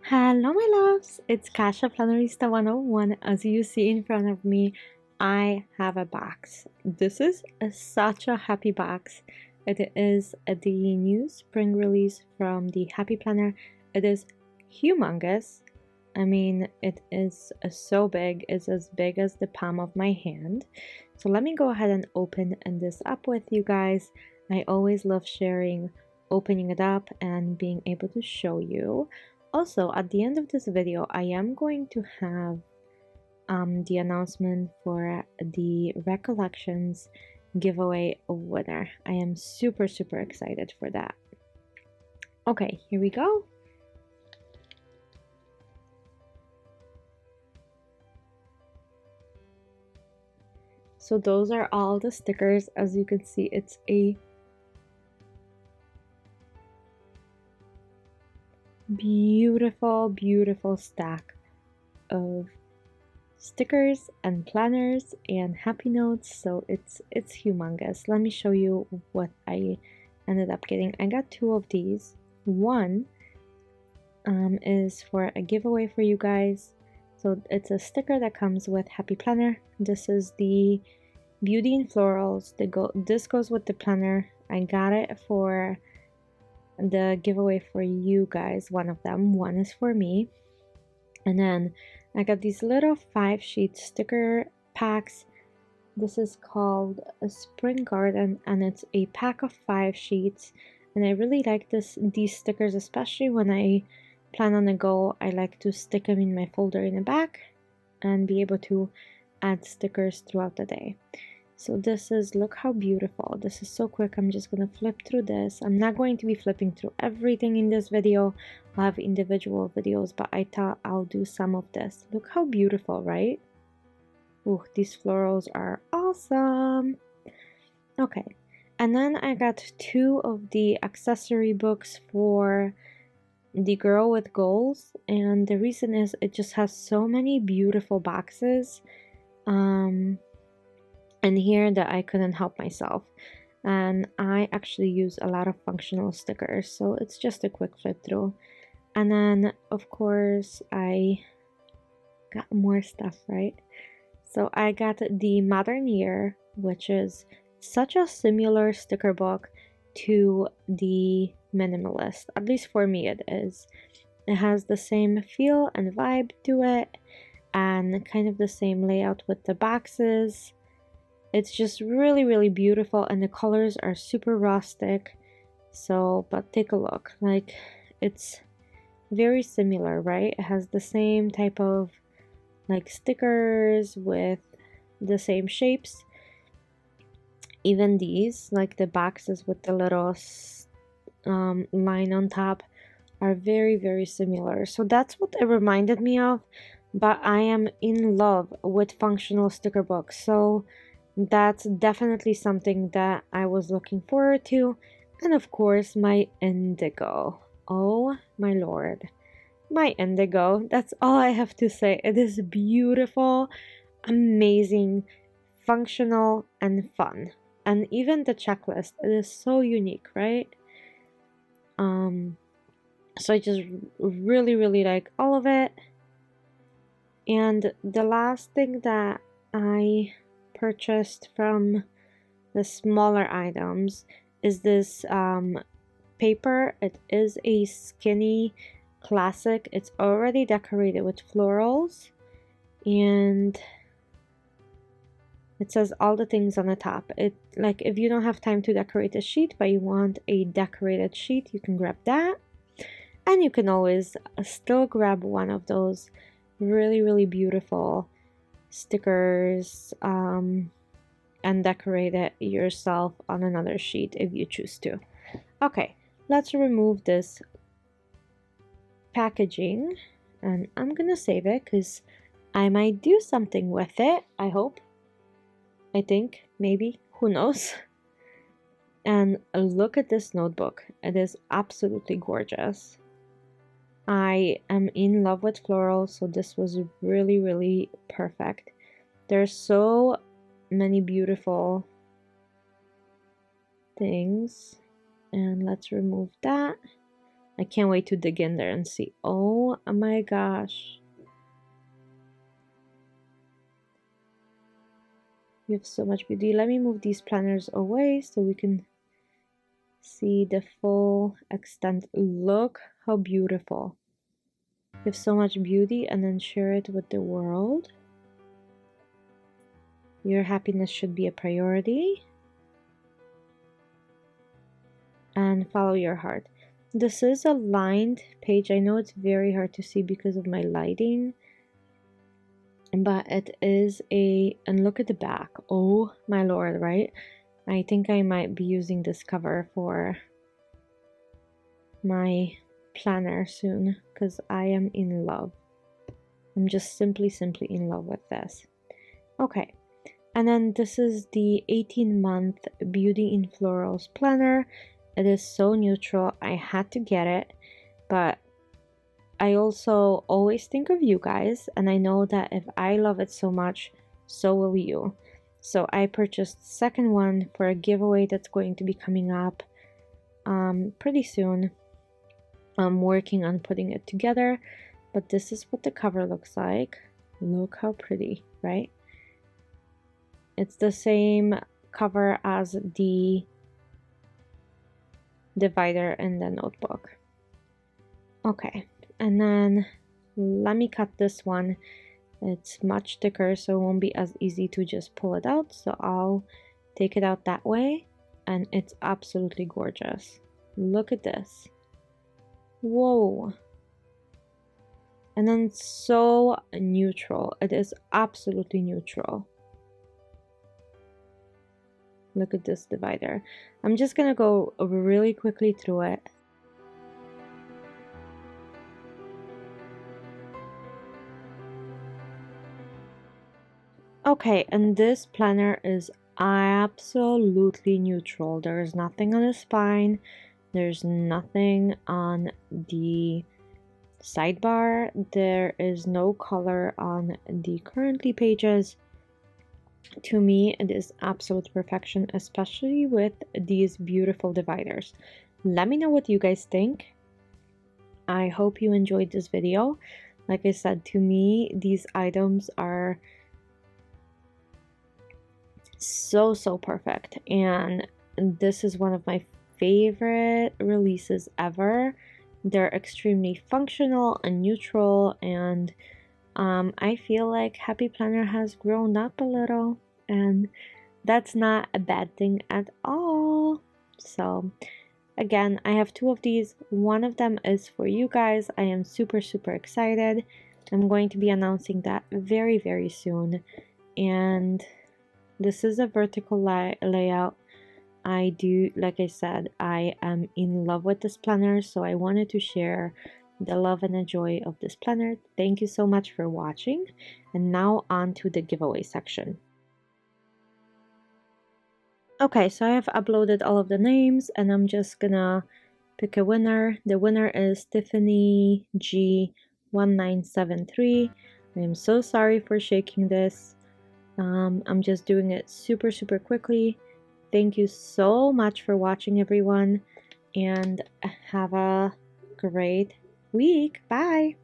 Hello my loves, it's Kasha Plannerista 101. As you see in front of me, I have a box. This is such a happy box. It is the new spring release from the Happy Planner. It is humongous. I mean, it is so big, it's as big as the palm of my hand. So let me go ahead and open this up with you guys. I always love sharing, opening it up and being able to show you. Also, at the end of this video, I am going to have the announcement for the Recollections giveaway winner. I am super excited for that. Okay, here we go. So those are all the stickers. As you can see, it's a beautiful stack of stickers and planners and happy notes. So it's humongous. Let me show you what I ended up getting. I got two of these. One is for a giveaway for you guys. So it's a sticker that comes with Happy Planner. This is the Beauty in Florals. This goes with the planner. I got it for the giveaway for you guys. One of them, one is for me. And then I got these little 5-sheet sticker packs. This is called a Spring Garden and it's a pack of 5 sheets. And I really like these stickers, especially when I plan on a go. I like to stick them in my folder in the back and be able to add stickers throughout the day. So this is, look how beautiful. This is so quick. I'm just gonna flip through this. I'm not going to be flipping through everything in this video. I'll have individual videos, but I thought I'll do some of this. Look how beautiful, right? Ooh, these florals are awesome. Okay, and then I got 2 of the accessory books for the Girl with Goals, and the reason is it just has so many beautiful boxes and here that I couldn't help myself, and I actually use a lot of functional stickers, so it's just a quick flip through. And then of course I got more stuff, right? So I got the Modern Year, which is such a similar sticker book to the Minimalist, at least for me it is. It has the same feel and vibe to it and kind of the same layout with the boxes. It's just really beautiful and the colors are super rustic. So, but take a look, like it's very similar, right? It has the same type of like stickers with the same shapes. Even these, like the boxes with the little line on top, are very similar. So that's what it reminded me of, but I am in love with functional sticker books, so that's definitely something that I was looking forward to. And of course my indigo. Oh my lord, my indigo. That's all I have to say. It is beautiful, amazing, functional, and fun. And even the checklist, it is so unique, right? So I just really like all of it. And the last thing that I purchased from the smaller items is this paper. It is a skinny classic. It's already decorated with florals and it says all the things on the top. It, like, if you don't have time to decorate a sheet but you want a decorated sheet, you can grab that. And you can always still grab one of those really beautiful stickers and decorate it yourself on another sheet if you choose to. Okay, let's remove this packaging and I'm gonna save it because I might do something with it. I hope, I think, maybe, who knows. And look at this notebook. It is absolutely gorgeous. I am in love with florals, so this was really perfect. There's so many beautiful things, and let's remove that. I can't wait to dig in there and see. Oh my gosh. You have so much beauty. Let me move these planners away so we can see the full extent. Look how beautiful. You have so much beauty, and then share it with the world. Your happiness should be a priority. And follow your heart. This is a lined page. I know it's very hard to see because of my lighting, but it is a, and look at the back. Oh my lord, right? I think I might be using this cover for my planner soon because I am in love. I'm just simply in love with this. Okay, and then this is the 18-month Beauty in Florals planner. It is so neutral. I had to get it, but I also always think of you guys, and I know that if I love it so much, so will you. So I purchased the second one for a giveaway that's going to be coming up pretty soon. I'm working on putting it together, but this is what the cover looks like. Look how pretty, right? It's the same cover as the divider in the notebook. Okay, and then let me cut this one. It's much thicker, so it won't be as easy to just pull it out, so I'll take it out that way, and it's absolutely gorgeous. Look at this. Whoa. And then it's so neutral. It is absolutely neutral. Look at this divider. I'm just gonna go really quickly through it. Okay, and this planner is absolutely neutral. There is nothing on the spine. There's nothing on the sidebar. There is no color on the currently pages. To me, it is absolute perfection, especially with these beautiful dividers. Let me know what you guys think. I hope you enjoyed this video. Like I said, to me, these items are so perfect, and this is one of my favorite releases ever. They're extremely functional and neutral, and I feel like Happy Planner has grown up a little, and that's not a bad thing at all. So again, I have two of these. One of them is for you guys. I am super excited. I'm going to be announcing that very soon. And this is a vertical layout. I do, like I said, I am in love with this planner, so I wanted to share the love and the joy of this planner. Thank you so much for watching, and now on to the giveaway section. Okay, so I have uploaded all of the names, and I'm just gonna pick a winner. The winner is Tiffany G1973. I am so sorry for shaking this. I'm just doing it super quickly. Thank you so much for watching, everyone, and have a great week. Bye!